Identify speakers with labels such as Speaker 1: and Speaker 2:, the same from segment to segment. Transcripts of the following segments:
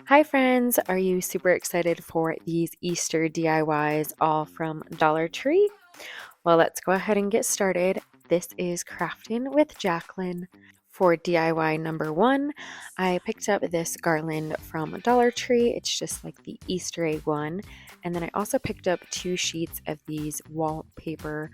Speaker 1: Hi friends, are you super excited for these Easter DIYs all from Dollar Tree? Well, let's go ahead and get started. This is Crafting with Jacqueline. For DIY number one, I picked up this garland from Dollar Tree. It's just like the Easter egg one. And then I also picked up 2 sheets of these wallpaper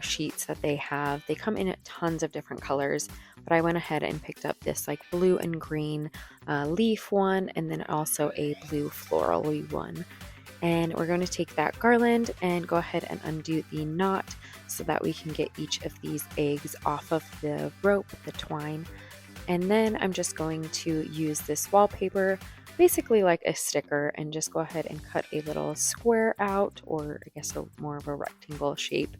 Speaker 1: sheets that they have. They come in tons of different colors, but I went ahead and picked up this like blue and green leaf one, and then also a blue floral one. And we're going to take that garland and go ahead and undo the knot so that we can get each of these eggs off of the rope, the twine. And then I'm just going to use this wallpaper, basically like a sticker, and just go ahead and cut a little square out, or I guess more of a rectangle shape.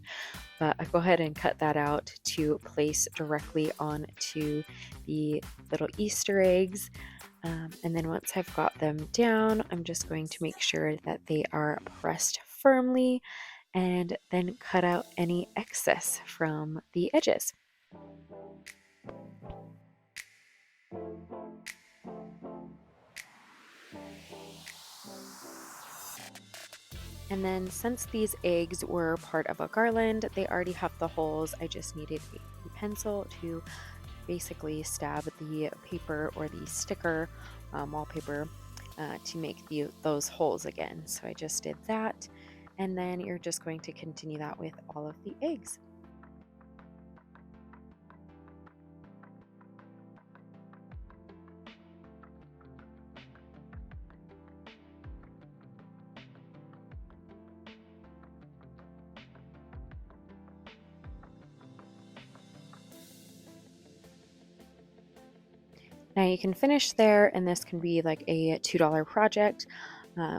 Speaker 1: But I go ahead and cut that out to place directly onto the little Easter eggs. And then once I've got them down, I'm just going to make sure that they are pressed firmly and then cut out any excess from the edges. And then since these eggs were part of a garland, they already have the holes. I just needed a pencil to basically stab the paper or the sticker wallpaper to make those holes again. So I just did that, and then you're just going to continue that with all of the eggs. Now you can finish there, and this can be like a $2 project.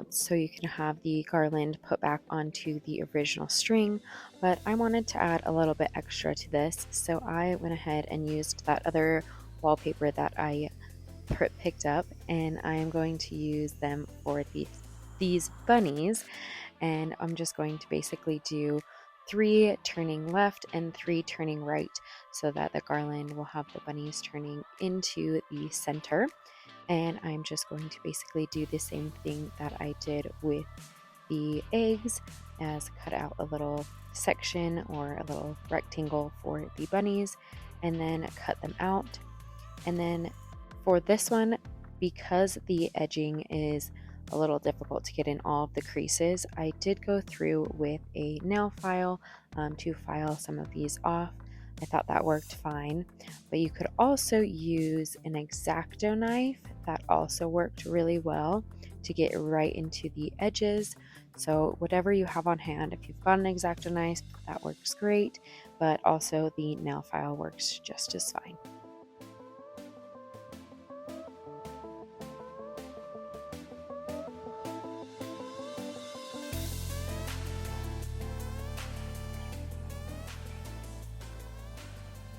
Speaker 1: So you can have the garland put back onto the original string, but I wanted to add a little bit extra to this, so I went ahead and used that other wallpaper that I picked up, and I am going to use them for these bunnies. And I'm just going to basically do 3 turning left and 3 turning right so that the garland will have the bunnies turning into the center. And I'm just going to basically do the same thing that I did with the eggs, as cut out a little section or a little rectangle for the bunnies and then cut them out. And then for this one, because the edging is a little difficult to get in all of the creases, I did go through with a nail file to file some of these off. I thought that worked fine, but you could also use an X-Acto knife. That also worked really well to get right into the edges. So whatever you have on hand, if you've got an X-Acto knife, that works great, but also the nail file works just as fine.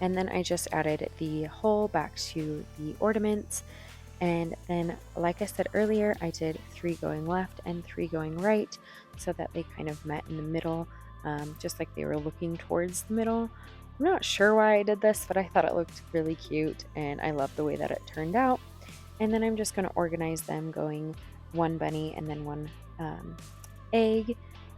Speaker 1: And then I just added the hole back to the ornaments. And then, like I said earlier, I did 3 going left and 3 going right so that they kind of met in the middle, just like they were looking towards the middle. I'm not sure why I did this, but I thought it looked really cute and I love the way that it turned out. And then I'm just going to organize them, going 1 bunny and then 1 egg.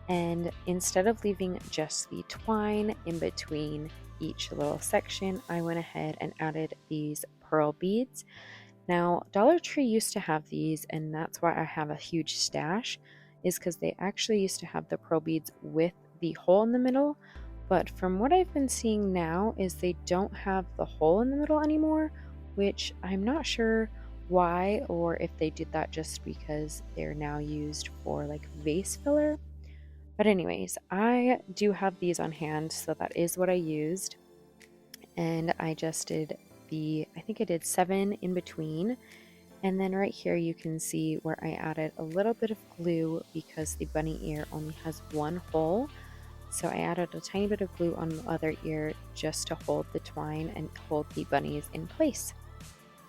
Speaker 1: And instead of leaving just the twine in between each little section, I went ahead and added these pearl beads. Now, Dollar Tree used to have these, and that's why I have a huge stash, is because they actually used to have the pearl beads with the hole in the middle. But from what I've been seeing now is they don't have the hole in the middle anymore, which I'm not sure why, or if they did that just because they're now used for like vase filler. But anyways, I do have these on hand, so that is what I used. And I just did I think I did 7 in between. And then right here you can see where I added a little bit of glue because the bunny ear only has 1 hole. So I added a tiny bit of glue on the other ear just to hold the twine and hold the bunnies in place.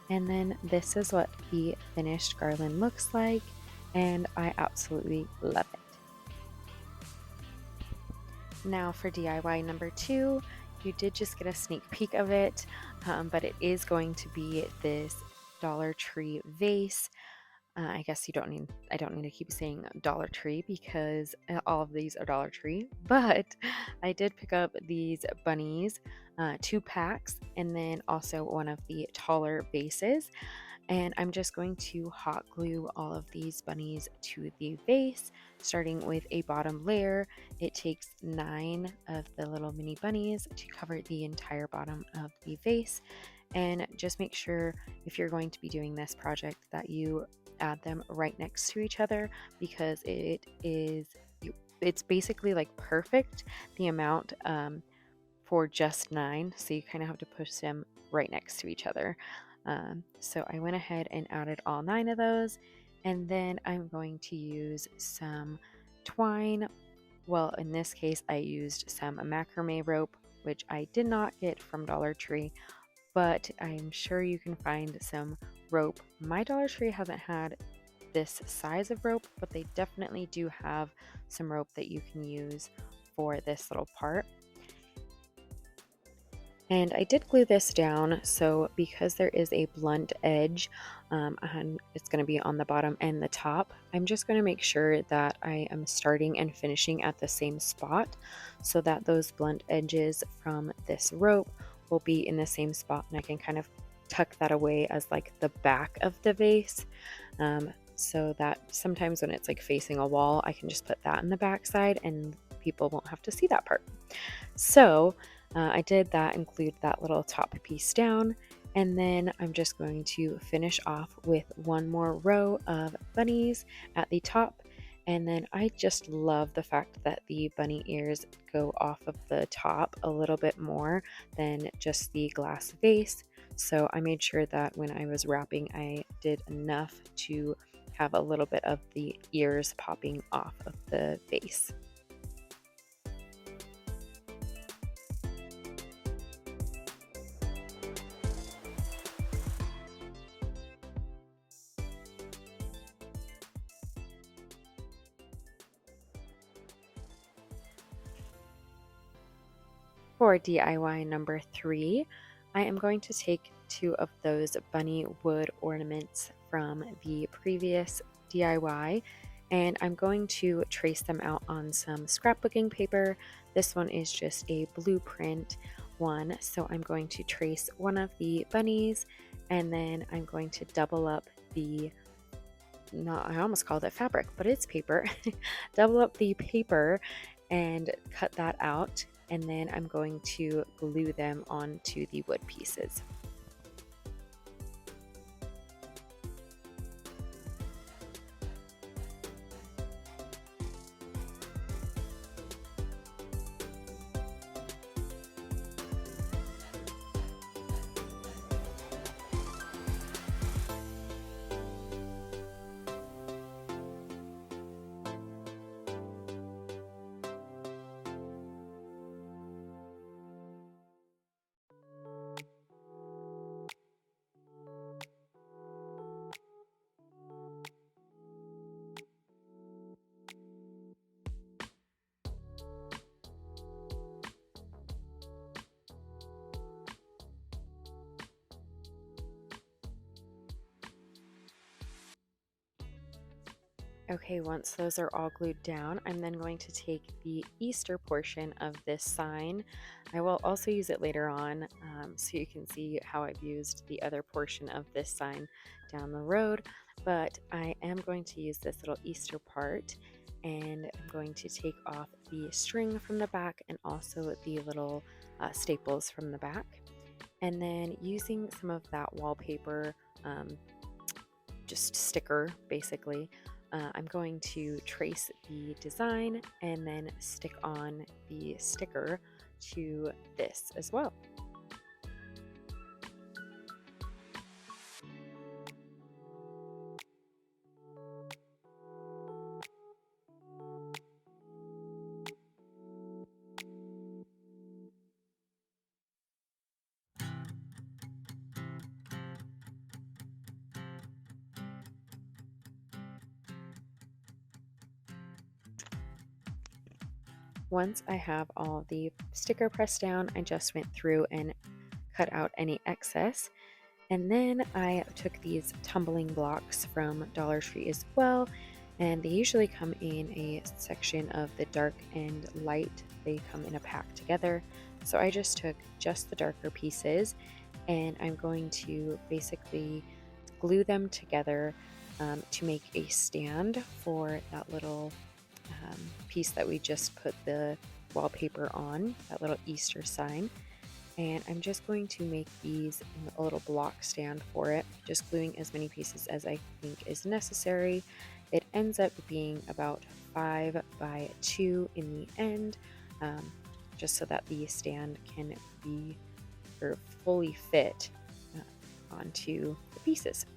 Speaker 1: And then this is what the finished garland looks like, and I absolutely love it. Now for DIY number 2, you did just get a sneak peek of it, but it is going to be this Dollar Tree vase. I guess I don't need to keep saying Dollar Tree because all of these are Dollar Tree, but I did pick up these bunnies, 2 packs, and then also one of the taller vases. And I'm just going to hot glue all of these bunnies to the vase, starting with a bottom layer. It takes 9 of the little mini bunnies to cover the entire bottom of the vase. And just make sure, if you're going to be doing this project, that you add them right next to each other, because it's basically like perfect, the amount, for just 9, so you kind of have to push them right next to each other. So I went ahead and added all 9 of those, and then I'm going to use some twine. Well, in this case, I used some macrame rope, which I did not get from Dollar Tree, but I'm sure you can find some rope. My Dollar Tree hasn't had this size of rope, but they definitely do have some rope that you can use for this little part. And I did glue this down, so because there is a blunt edge, and it's going to be on the bottom and the top, I'm just going to make sure that I am starting and finishing at the same spot, so that those blunt edges from this rope will be in the same spot, and I can kind of tuck that away as like the back of the vase, so that sometimes when it's like facing a wall, I can just put that in the back side and people won't have to see that part. So I did that, include that little top piece down, and then I'm just going to finish off with one more row of bunnies at the top. And then I just love the fact that the bunny ears go off of the top a little bit more than just the glass vase. So I made sure that when I was wrapping, I did enough to have a little bit of the ears popping off of the vase. For DIY number 3, I am going to take 2 of those bunny wood ornaments from the previous DIY, and I'm going to trace them out on some scrapbooking paper. This one is just a blueprint one, so I'm going to trace one of the bunnies, and then I'm going to double up the, no, I almost called it fabric, but it's paper. Double up the paper and cut that out, and then I'm going to glue them onto the wood pieces. Okay, once those are all glued down, I'm then going to take the Easter portion of this sign. I will also use it later on, so you can see how I've used the other portion of this sign down the road, but I am going to use this little Easter part, and I'm going to take off the string from the back and also the little staples from the back. And then using some of that wallpaper, just sticker basically, I'm going to trace the design and then stick on the sticker to this as well. Once I have all the sticker pressed down, I just went through and cut out any excess. And then I took these tumbling blocks from Dollar Tree as well, and they usually come in a section of the dark and light. They come in a pack together. So I just took just the darker pieces, and I'm going to basically glue them together to make a stand for that little piece that we just put the wallpaper on, that little Easter sign. And I'm just going to make these a little block stand for it, just gluing as many pieces as I think is necessary. It ends up being about 5 by 2 in the end, just so that the stand can be or fully fit onto the pieces.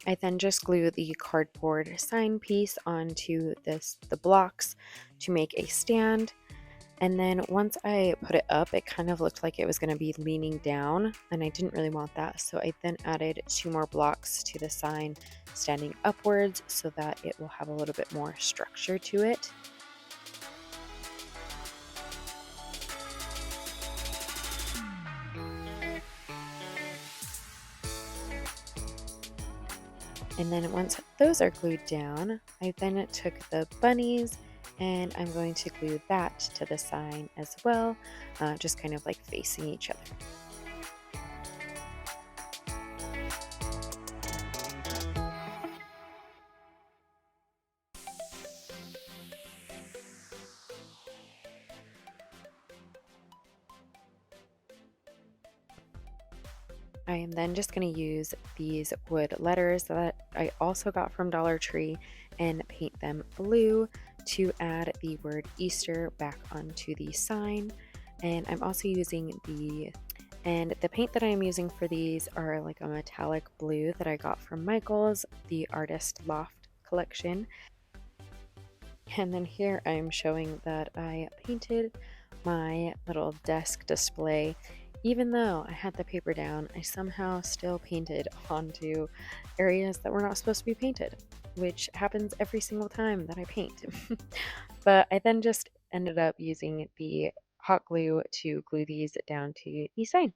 Speaker 1: I then just glue the cardboard sign piece onto the blocks to make a stand. And then once I put it up, it kind of looked like it was going to be leaning down, and I didn't really want that. So I then added 2 more blocks to the sign standing upwards so that it will have a little bit more structure to it. And then once those are glued down, I then took the bunnies and I'm going to glue that to the sign as well, just kind of like facing each other. I am then just going to use these wood letters that I also got from Dollar Tree and paint them blue to add the word Easter back onto the sign. And I'm also using the paint that I'm using for these are like a metallic blue that I got from Michael's, the Artist Loft collection. And then here I'm showing that I painted my little desk display. Even though I had the paper down, I somehow still painted onto areas that were not supposed to be painted, which happens every single time that I paint. But I then just ended up using the hot glue to glue these down to the sign.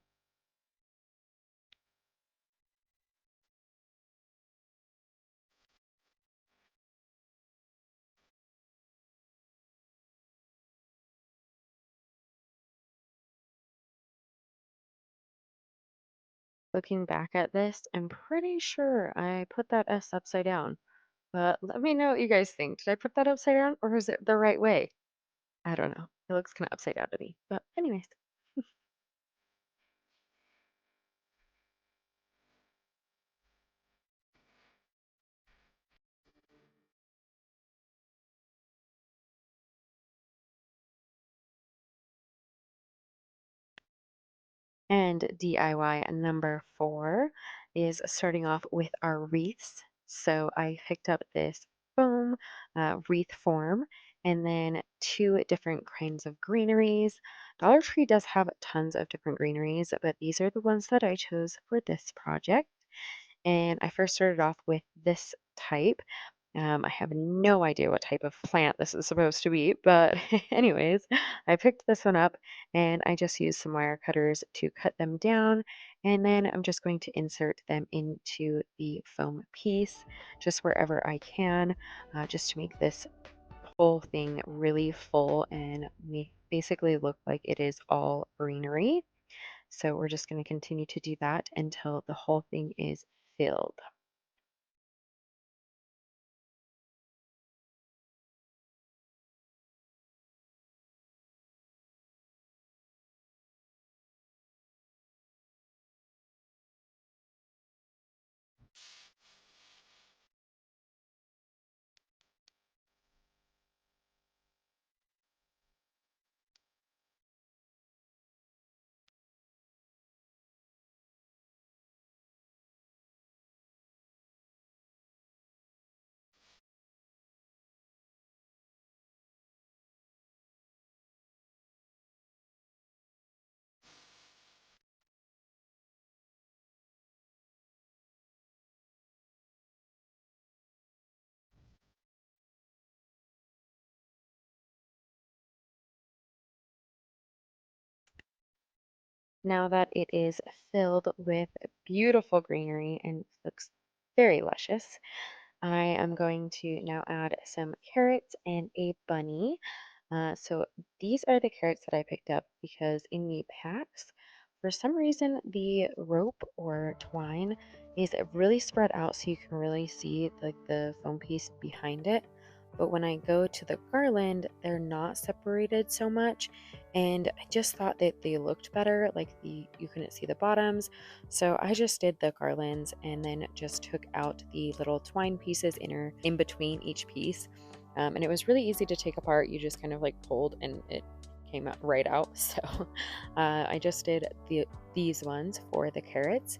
Speaker 1: Looking back at this, I'm pretty sure I put that S upside down. But let me know what you guys think. Did I put that upside down or is it the right way? I don't know. It looks kind of upside down to me. But anyways. And DIY number 4 is starting off with our wreaths. So I picked up this foam wreath form and then 2 different kinds of greeneries. Dollar Tree does have tons of different greeneries, but these are the ones that I chose for this project. And I first started off with this type. I have no idea what type of plant this is supposed to be, but anyways, I picked this one up and I just used some wire cutters to cut them down. And then I'm just going to insert them into the foam piece just wherever I can, just to make this whole thing really full and basically look like it is all greenery. So we're just going to continue to do that until the whole thing is filled. Now that it is filled with beautiful greenery and looks very luscious, I am going to now add some carrots and a bunny. So these are the carrots that I picked up because in the packs, for some reason, the rope or twine is really spread out so you can really see like the foam piece behind it. But when I go to the garland, they're not separated so much. And I just thought that they looked better, like the you couldn't see the bottoms. So I just did the garlands and then just took out the little twine pieces in between each piece. And it was really easy to take apart. You just kind of like pulled and it came out right out. So I just did these ones for the carrots.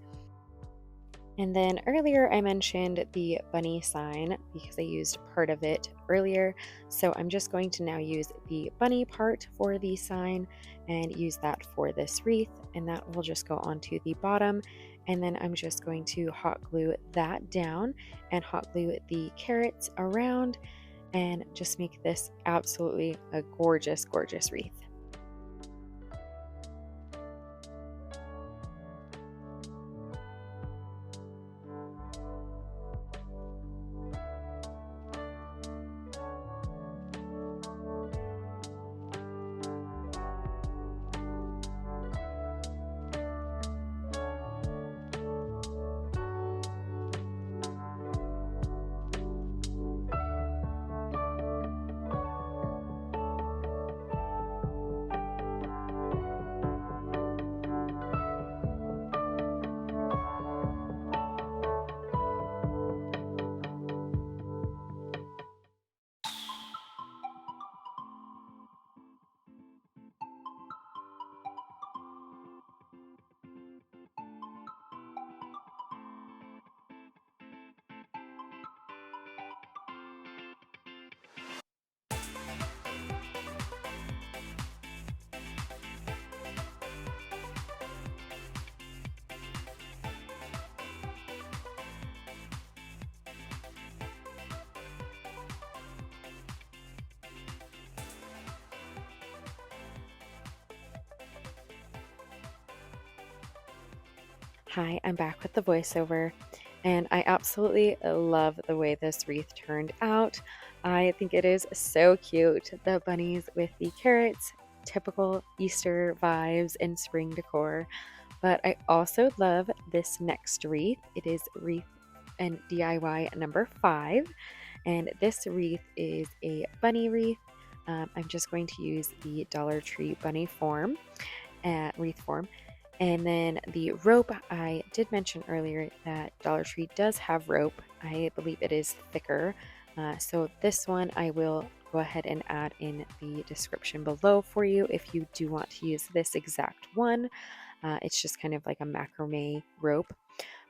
Speaker 1: And then earlier I mentioned the bunny sign because I used part of it earlier. So I'm just going to now use the bunny part for the sign and use that for this wreath. And that will just go onto the bottom. And then I'm just going to hot glue that down and hot glue the carrots around and just make this absolutely a gorgeous, gorgeous wreath. Hi, I'm back with the voiceover, and I absolutely love the way this wreath turned out. I think it is so cute. The bunnies with the carrots, typical Easter vibes and spring decor. But I also love this next wreath. It is wreath and DIY number 5, and this wreath is a bunny wreath. I'm just going to use the Dollar Tree bunny form, wreath form. And then the rope, I did mention earlier that Dollar Tree does have rope. I believe it is thicker. So this one I will go ahead and add in the description below for you if you do want to use this exact one. It's just kind of like a macrame rope.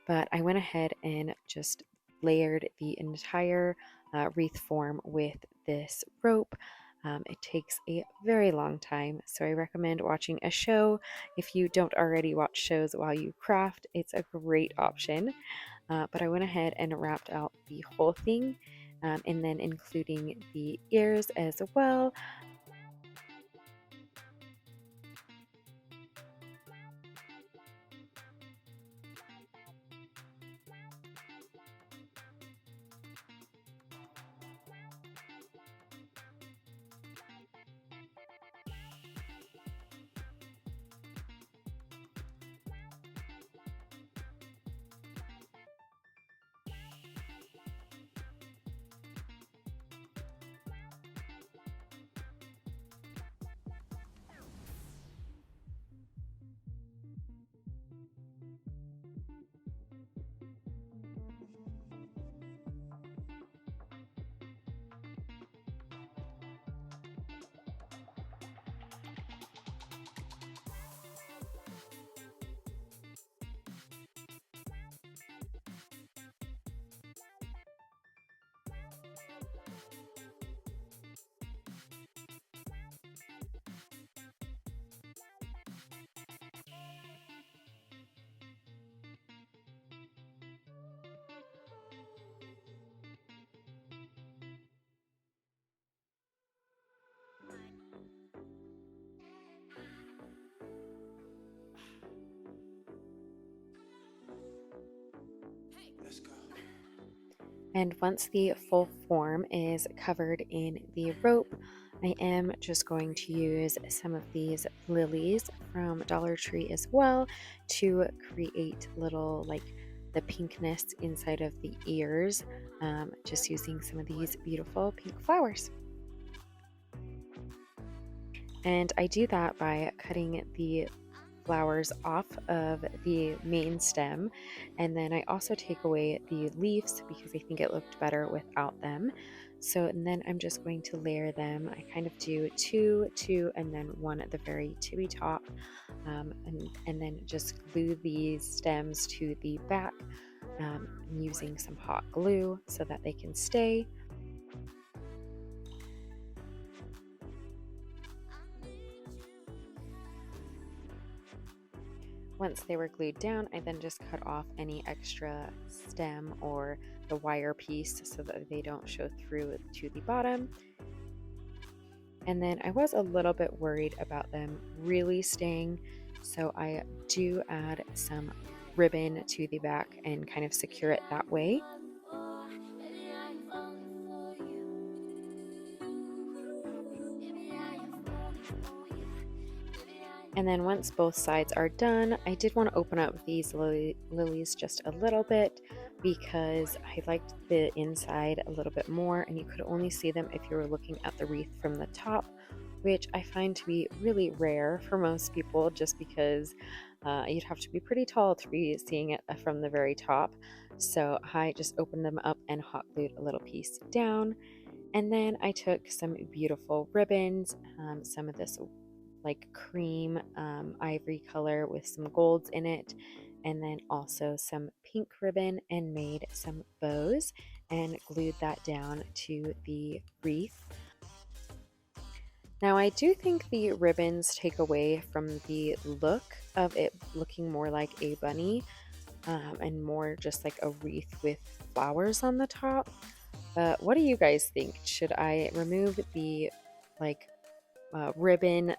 Speaker 1: But I went ahead and just layered the entire wreath form with this rope. It takes a very long time, so I recommend watching a show. If you don't already watch shows while you craft, it's a great option. But I went ahead and wrapped out the whole thing, and then including the ears as well. And once the full form is covered in the rope, I am just going to use some of these lilies from Dollar Tree as well to create little, like, the pinkness inside of the ears, just using some of these beautiful pink flowers. And I do that by cutting the flowers off of the main stem, and then I also take away the leaves because I think it looked better without them. So, and then I'm just going to layer them. I kind of do two, and then one at the very tippy top, and then just glue these stems to the back, using some hot glue so that they can stay. Once they were glued down, I then just cut off any extra stem or the wire piece so that they don't show through to the bottom. And then I was a little bit worried about them really staying, so I do add some ribbon to the back and kind of secure it that way. And then once both sides are done, I did want to open up these lilies just a little bit because I liked the inside a little bit more, and you could only see them if you were looking at the wreath from the top, which I find to be really rare for most people just because you'd have to be pretty tall to be seeing it from the very top. So I just opened them up and hot glued a little piece down. And then I took some beautiful ribbons, some of this like cream ivory color with some golds in it, and then also some pink ribbon, and made some bows and glued that down to the wreath. Now I do think the ribbons take away from the look of it looking more like a bunny, and more just like a wreath with flowers on the top. What do you guys think? Should I remove the like ribbon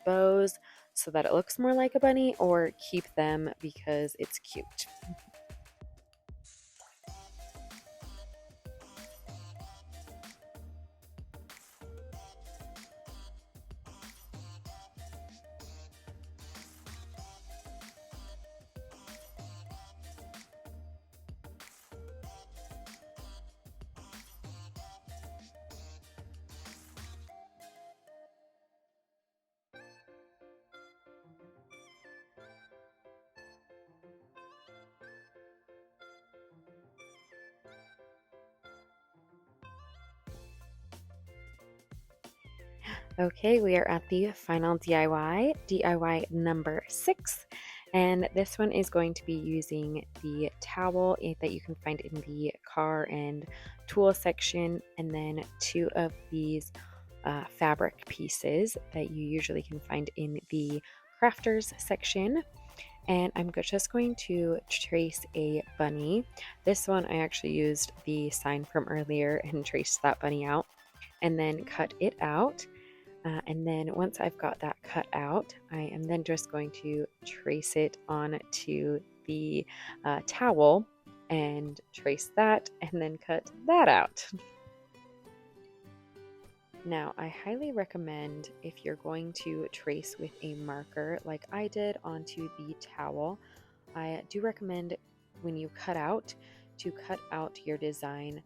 Speaker 1: bows so that it looks more like a bunny, or keep them because it's cute? Okay, we are at the final DIY number 6, and this one is going to be using the towel that you can find in the car and tool section, and then 2 of these fabric pieces that you usually can find in the crafters section. And I'm just going to trace a bunny. This one I actually used the sign from earlier and traced that bunny out, and then cut it out. And then once I've got that cut out, I am then just going to trace it onto the towel and trace that, and then cut that out. Now, I highly recommend, if you're going to trace with a marker like I did onto the towel, I do recommend when you cut out to cut out your design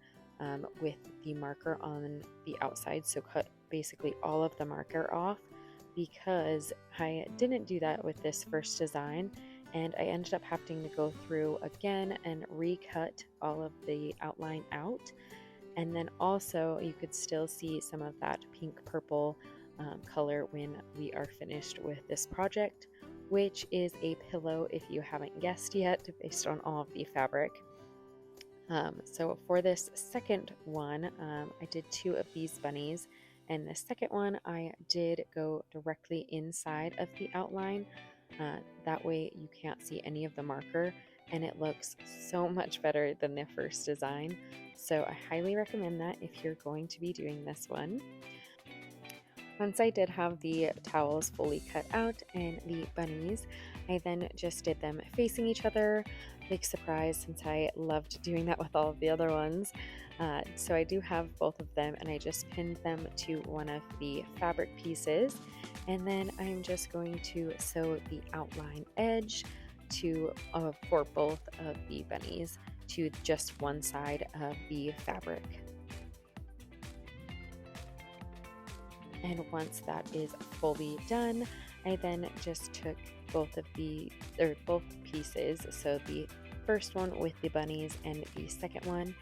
Speaker 1: with the marker on the outside. So cut basically all of the marker off, because I didn't do that with this first design, and I ended up having to go through again and recut all of the outline out. And then also you could still see some of that pink purple color when we are finished with this project, which is a pillow, if you haven't guessed yet, based on all of the fabric. So for this second one, I did 2 of these bunnies, and the second one I did go directly inside of the outline. That way you can't see any of the marker, and it looks so much better than the first design. So I highly recommend that if you're going to be doing this one. Once I did have the towels fully cut out and the bunnies, I then just did them facing each other. Big surprise, since I loved doing that with all of the other ones. So I do have both of them, and I just pinned them to one of the fabric pieces. And then I'm just going to sew the outline edge for both of the bunnies to just one side of the fabric. And once that is fully done, I then just took both pieces, so the first one with the bunnies and the second one,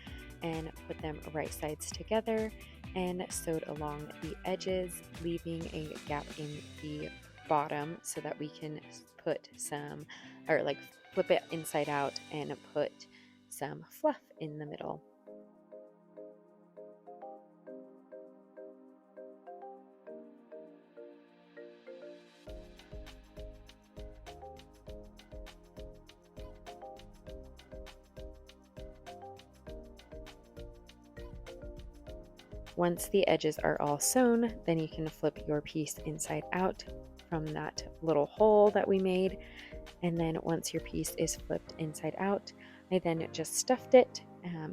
Speaker 1: and put them right sides together and sewed along the edges, leaving a gap in the bottom so that we can put some, or like flip it inside out and put some fluff in the middle. Once the edges are all sewn, then you can flip your piece inside out from that little hole that we made. And then once your piece is flipped inside out, I then just stuffed it.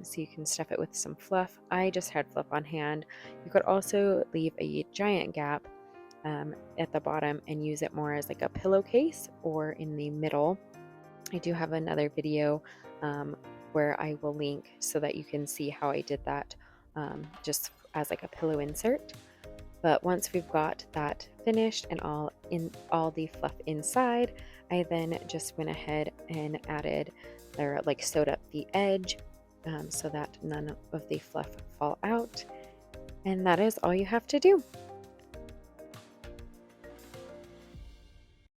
Speaker 1: So you can stuff it with some fluff. I just had fluff on hand. You could also leave a giant gap at the bottom and use it more as like a pillowcase or in the middle. I do have another video where I will link so that you can see how I did that just as like a pillow insert. But once we've got that finished and all the fluff inside, I then just went ahead and added or like sewed up the edge so that none of the fluff fall out. And that is all you have to do.